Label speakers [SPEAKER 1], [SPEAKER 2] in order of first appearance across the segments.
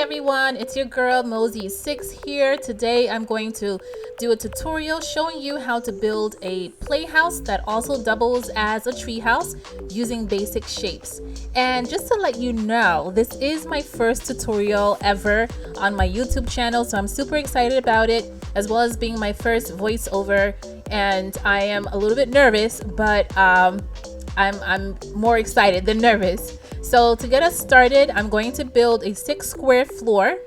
[SPEAKER 1] everyone, it's your girl Mosey6 here. Today I'm going to do a tutorial showing you how to build a playhouse that also doubles as a treehouse using basic shapes. And just to let you know, this is my first tutorial ever on my YouTube channel, so I'm super excited about it, as well as being my first voiceover. And I am a little bit nervous, but I'm more excited than nervous. So to get us started, I'm going to build a 6 square floor,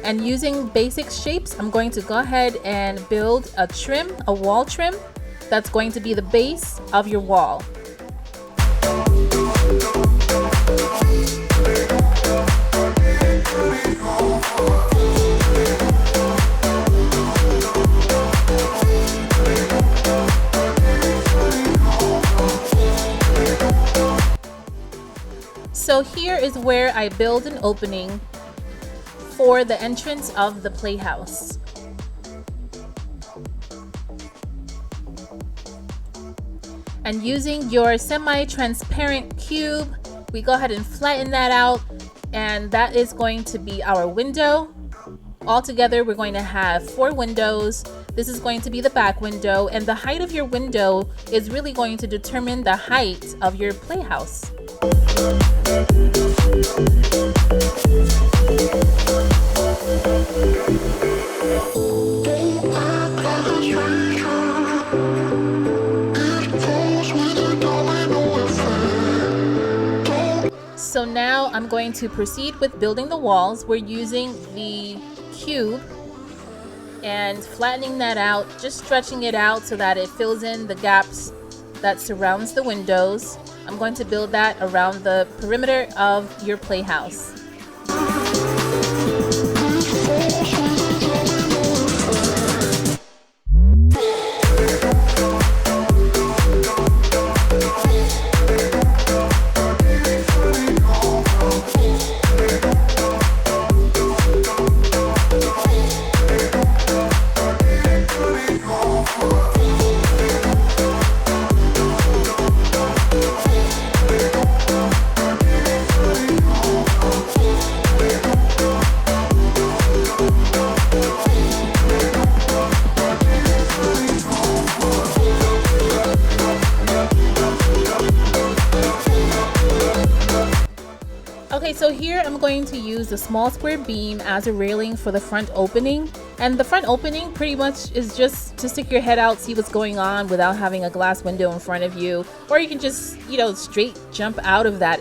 [SPEAKER 1] and using basic shapes, I'm going to go ahead and build a wall trim that's going to be the base of your wall. So here is where I build an opening for the entrance of the playhouse. And using your semi-transparent cube, we go ahead and flatten that out, and that is going to be our window. Altogether, we're going to have 4 windows. This is going to be the back window, and the height of your window is really going to determine the height of your playhouse. So now I'm going to proceed with building the walls. We're using the cube and flattening that out, just stretching it out so that it fills in the gaps that surrounds the windows. I'm going to build that around the perimeter of your playhouse. Okay, so here I'm going to use the small square beam as a railing for the front opening. And the front opening pretty much is just to stick your head out, see what's going on without having a glass window in front of you. Or you can just, straight jump out of that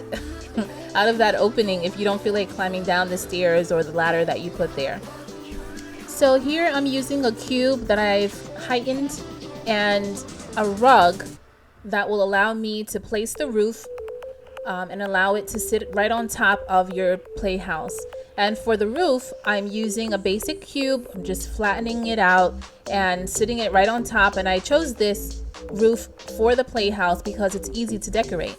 [SPEAKER 1] out of that opening if you don't feel like climbing down the stairs or the ladder that you put there. So here I'm using a cube that I've heightened and a rug that will allow me to place the roof and allow it to sit right on top of your playhouse. And for the roof, I'm using a basic cube. I'm just flattening it out and sitting it right on top. And I chose this roof for the playhouse because it's easy to decorate.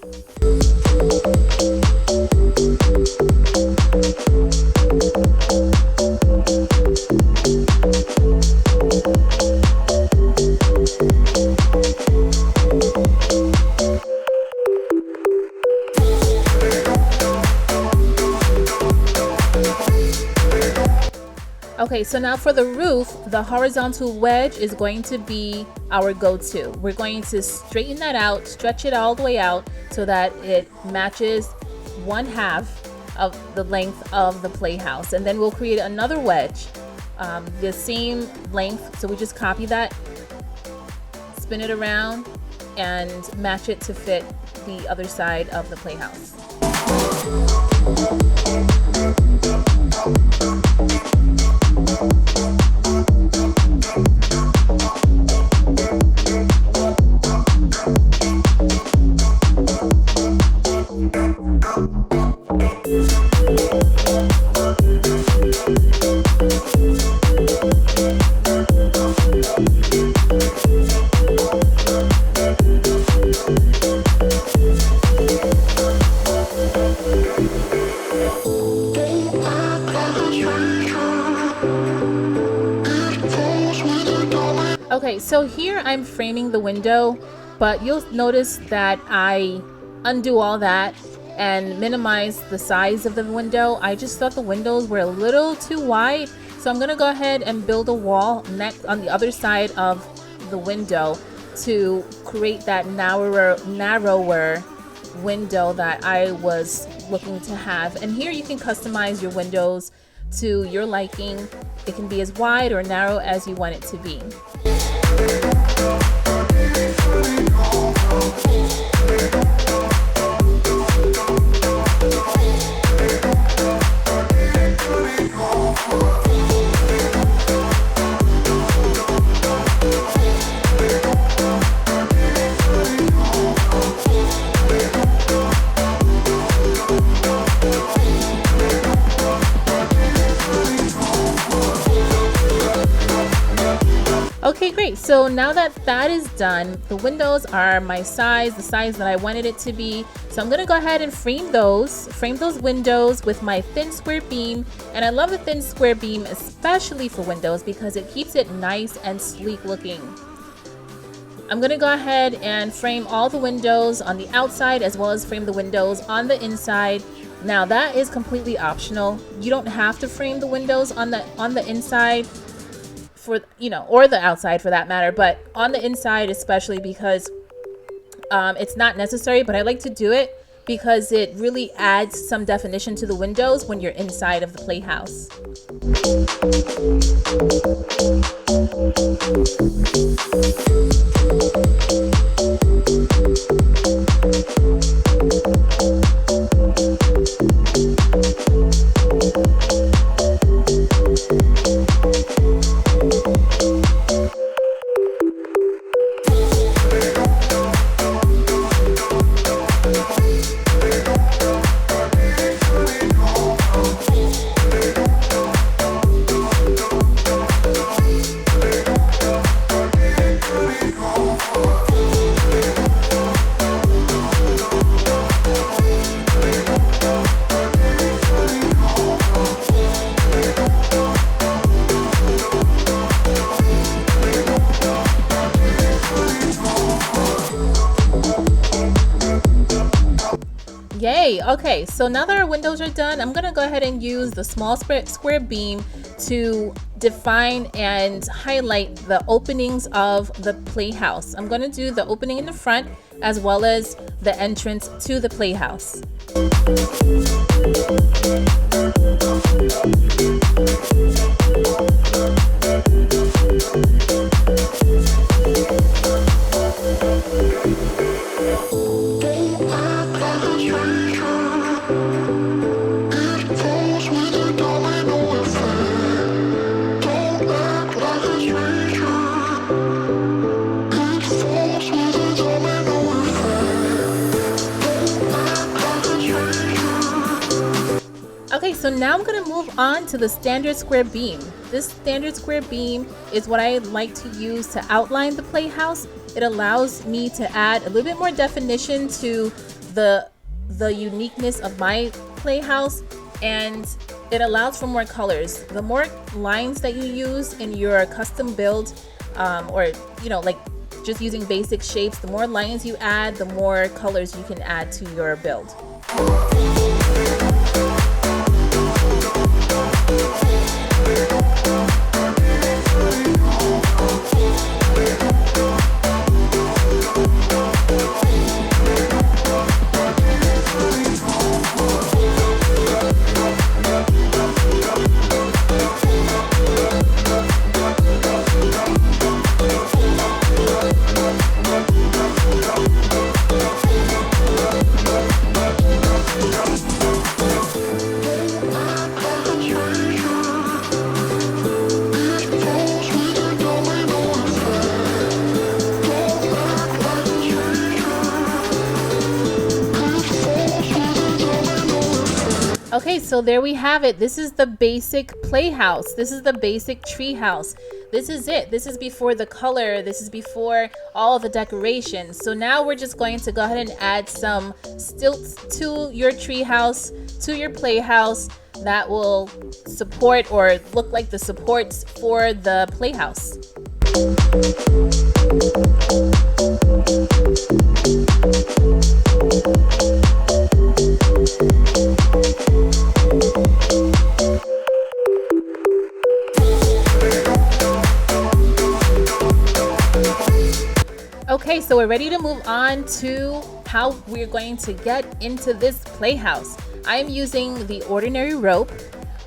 [SPEAKER 1] Okay, so now for the roof, the horizontal wedge is going to be our go-to. We're going to straighten that out, stretch it all the way out so that it matches 1/2 of the length of the playhouse. And then we'll create another wedge, the same length. So we just copy that, spin it around, and match it to fit the other side of the playhouse. Okay, so here I'm framing the window, but you'll notice that I undo all that and minimize the size of the window. I just thought the windows were a little too wide, so I'm gonna go ahead and build a wall next on the other side of the window to create that narrower window that I was looking to have. And here you can customize your windows to your liking. It can be as wide or narrow as you want it to be. Okay, great. So now that that is done, the windows are my size, the size that I wanted it to be. So I'm gonna go ahead and frame those windows with my thin square beam. And I love the thin square beam, especially for windows, because it keeps it nice and sleek looking. I'm gonna go ahead and frame all the windows on the outside as well as frame the windows on the inside. Now that is completely optional. You don't have to frame the windows on the inside, for, you know, or the outside for that matter, but on the inside especially, because it's not necessary, but I like to do it because it really adds some definition to the windows when you're inside of the playhouse. Yay! Okay, so now that our windows are done, I'm gonna go ahead and use the small square beam to define and highlight the openings of the playhouse. I'm gonna do the opening in the front as well as the entrance to the playhouse. Okay, so now I'm going to move on to the standard square beam. This standard square beam is what I like to use to outline the playhouse. It allows me to add a little bit more definition to the uniqueness of my playhouse, and it allows for more colors. The more lines that you use in your custom build, or you know, like just using basic shapes, the more lines you add, the more colors you can add to your build. Okay, so there we have it. This is the basic playhouse. This is the basic treehouse. This is it. This is before the color. This is before all the decorations. So now we're just going to go ahead and add some stilts to your treehouse, to your playhouse, that will support or look like the supports for the playhouse. so we're ready to move on to how we're going to get into this playhouse. I am using the ordinary rope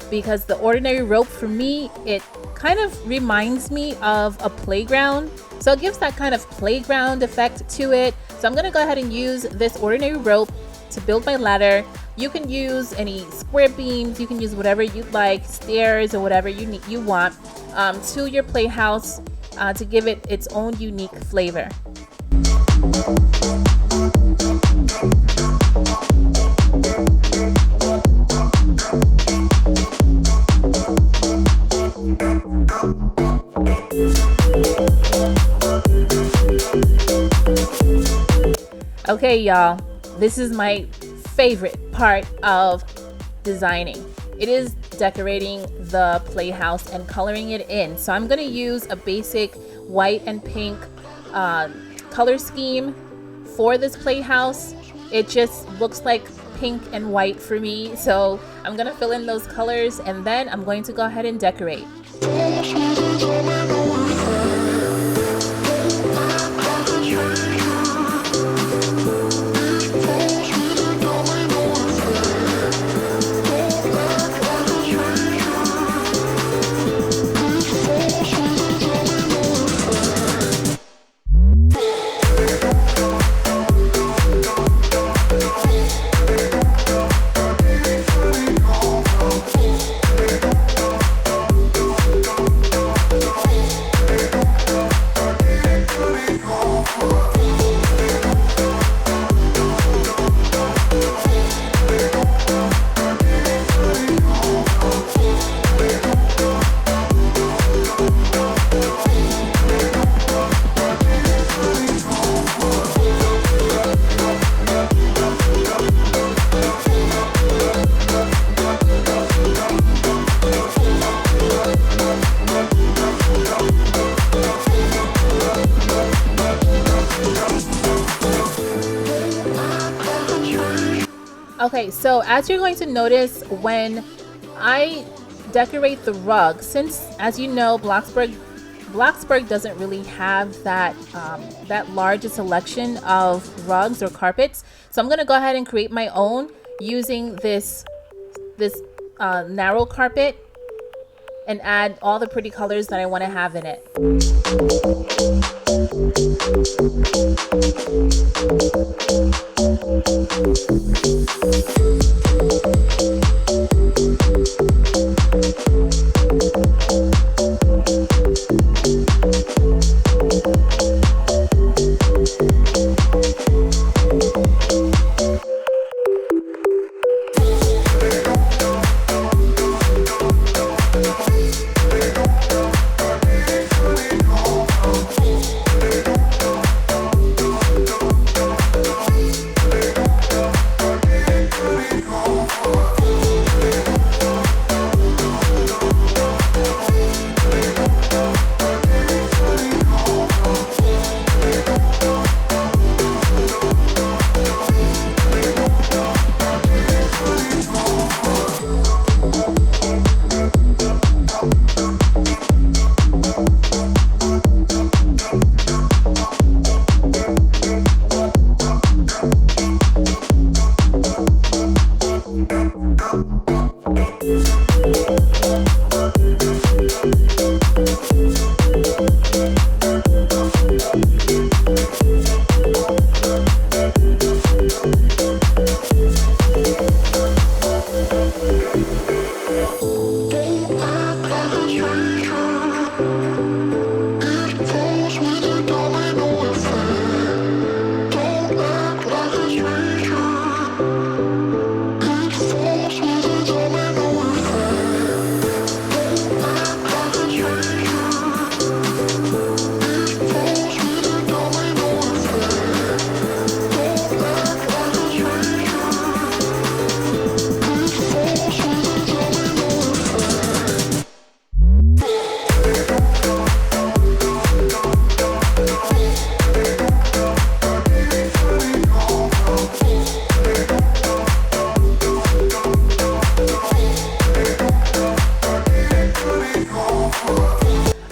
[SPEAKER 1] because the ordinary rope for me, it kind of reminds me of a playground. So it gives that kind of playground effect to it. So I'm gonna go ahead and use this ordinary rope to build my ladder. You can use any square beams, you can use whatever you'd like, stairs or whatever you want to your playhouse to give it its own unique flavor. Okay, y'all, this is my favorite part of designing. It is decorating the playhouse and coloring it in. So I'm going to use a basic white and pink color scheme for this playhouse. It just looks like pink and white for me. So I'm going to fill in those colors and then I'm going to go ahead and decorate. Okay, so as you're going to notice when I decorate the rug, since as you know, Bloxburg doesn't really have that large a selection of rugs or carpets. So I'm gonna go ahead and create my own using this narrow carpet and add all the pretty colors that I want to have in it.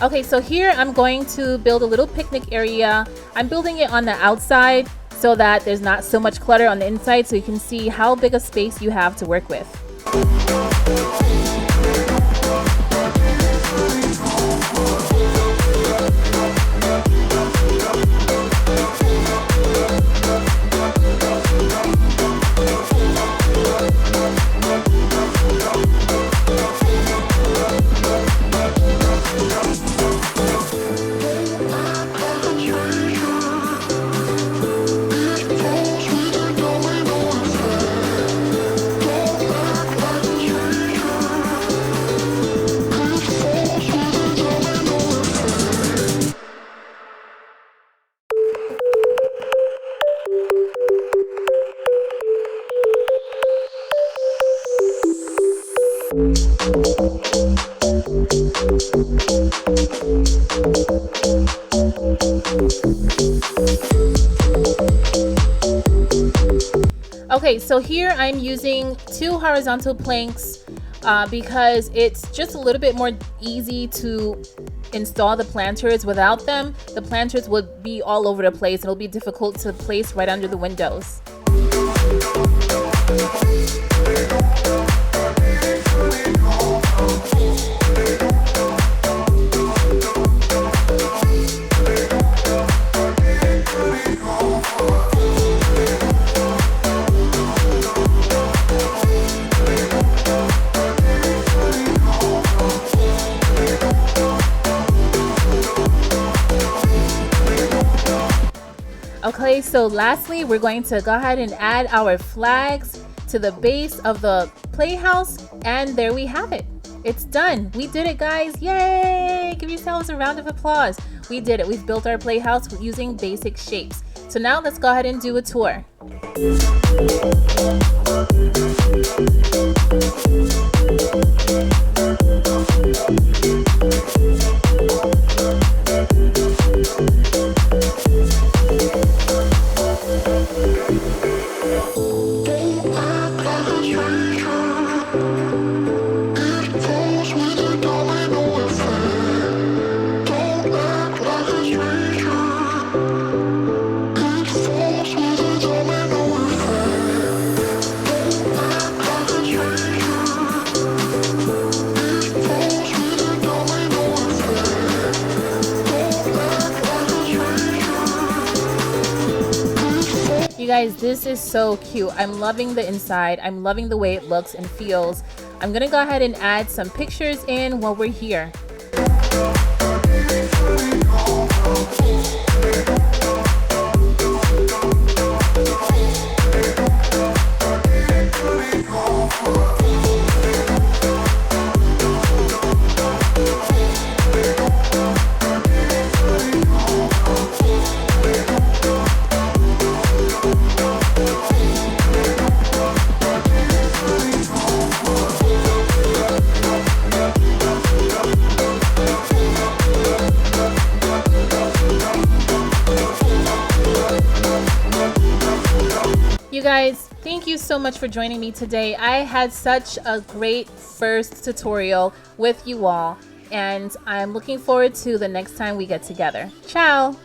[SPEAKER 1] Okay, so here I'm going to build a little picnic area. I'm building it on the outside so that there's not so much clutter on the inside, so you can see how big a space you have to work with. Okay, so here I'm using 2 horizontal planks because it's just a little bit more easy to install the planters. Without them, the planters would be all over the place. It'll be difficult to place right under the windows. Okay, so lastly, we're going to go ahead and add our flags to the base of the playhouse, and there we have it. It's done. We did it, guys. Yay! Give yourselves a round of applause. We did it. We've built our playhouse using basic shapes. So now let's go ahead and do a tour. You guys, this is so cute. I'm loving the inside. I'm loving the way it looks and feels. I'm gonna go ahead and add some pictures in while we're here. You guys, thank you so much for joining me today. I had such a great first tutorial with you all, and I'm looking forward to the next time we get together. Ciao!